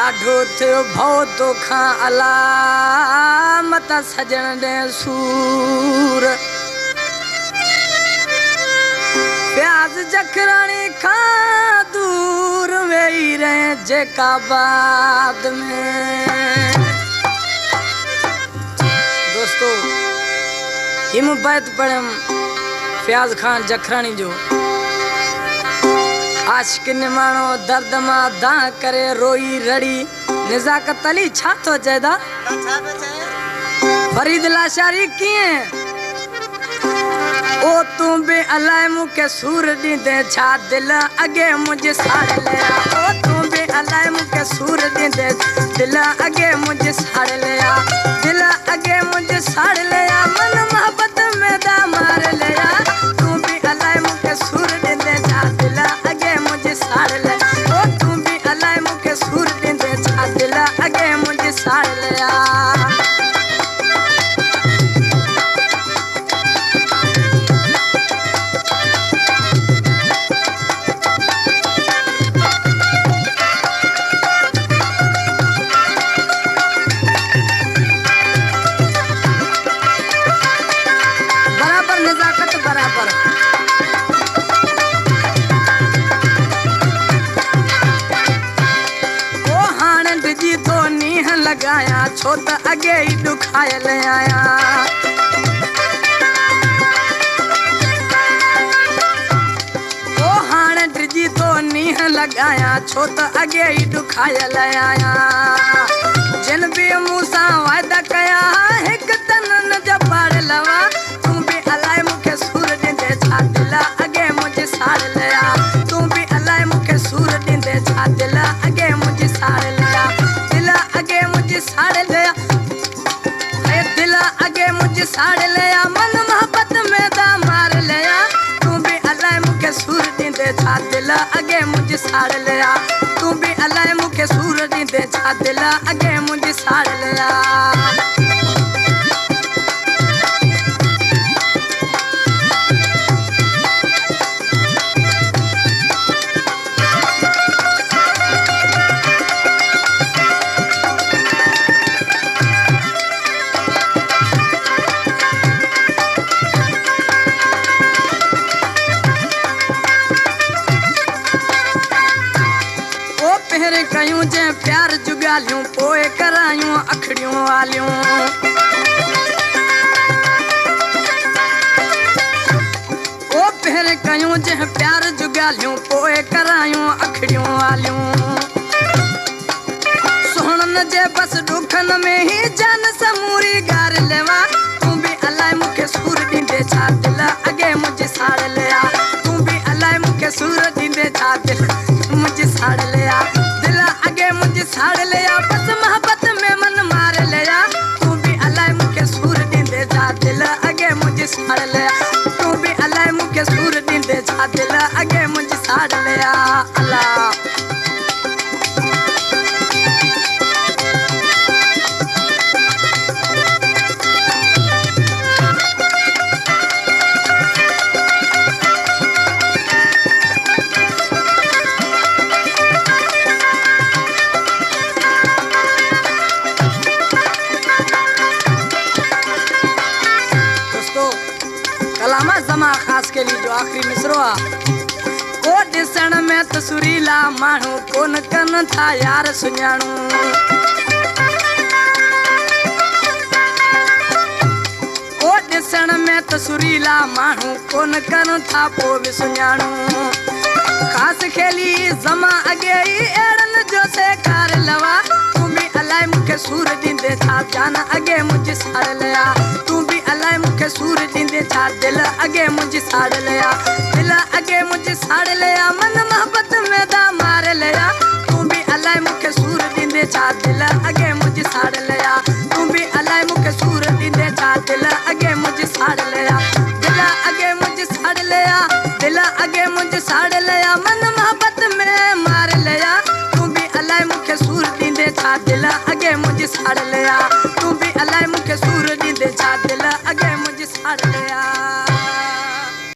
ॾाढो थियो भउ तोखां अला मत सजण ॾे सूर प्याज जखराणी खां दूर वेही रहे जेका बाद में। दोस्तों हिम बैत पढ़म फयाज खान जखराणी जो आशिक निमाणो दर्द मां दा करे रोई रड़ी निजाकत अली छा तो चेदा फरीद लाशारी किए ओ तू बे अलाए मुके सूर दींदे छा दिल अगे मुझे साड़ लिया ओ तू बे अलाए मुके सूर दींदे दिल अगे मुझे साड़ लिया दिल अगे मुझे साड़ लिया मन मोहब्बत में दा मार लिया तू भी अलाए मुके सूर दींदे छा दिल अगे मुझे साड़ लिया ओ तू भी अलाए मुके सूर दींदे छा दिल अगे मुझे साड़ लिया। लगाया छो त अगे ही दुखायल आया ओ हाणे डिजी तो नीह लगाया छो त अगे ही दुखायल आया जिन भी मूसा वायदा कया हिक तनन जबाड़ लवा तू भी अलाए मुखे सूर दींदे छा दिल अगे मुझे साड़ लिया तू भी अलाए मुखे सूर दींदे छा दिल अगे मुझे साड़ लिया दिल अगे मुझे साड़ लिया दिल अगे मुझे साड़ लिया मन मोहब्बत में दा मार लिया तू भी अलाए मुखे सूर दींदे छा दिल अगे मुझे साड़ लिया तू भी अलाए मुखे सूर दींदे छा दिल अगे मुझे साड़ लिया। कयूं जे प्यार जुगालियूं पोए करायूं अखड़ियूं वालियूं ओ पहिरे कयूं जे प्यार जुगालियूं पोए करायूं अखड़ियूं वालियूं सोहणन जे बस दुखन में ही जान समूरी गार लेवा तू भी अलाए मुखे सूर दींदे छा दिल अगे मुझे साड़ लिया तू भी अलाए मुखे सूर दींदे छा दिल मुझे साड़ लिया अगे मुझे साड़ लिया बस मोहब्बत में मन मार लिया तू भी अलाए मुखे सूर दींदे छा दिल अगे मुझे साड़ लिया तू भी अलाए मुखे सूर दींदे छा दिल अगे मुझे साड़ लिया अल्लाह। कलामा जमा खास के लिए जो आखिरी मिसरो आ को दिसण में त सुरीला माण्हू कोन कन था यार सुञाणू को दिसण में त सुरीला माण्हू कोन कन था पोइ बि सुञाणू खास खेली जमा अगे ही एड़न जो से कार लवा तू भी अलाए मुखे सूर दींदे छा जान अगे मुझे साड़ लिया तू भी अलाए मुखे सूर दींदे छा दिल अगे मुझे साड़ लिया दिल अगे मुझे साड़ लिया मन मोहब्बत में दा मार लिया तू भी अलाए मुखे सूर दींदे छा दिल अगे मुझे साड़ लिया तू भी अलाए मुखे सूर दींदे छा दिल अगे मुझे साड़ लिया दिल अगे मुझे साड़ लिया दिल अगे मुझे साड़ लिया मन मोहब्बत में मार लिया तू भी अलाए मुखे सूर दींदे छा दिल अगे मुझे साड़ लिया तू भी अलाए मुखे सूर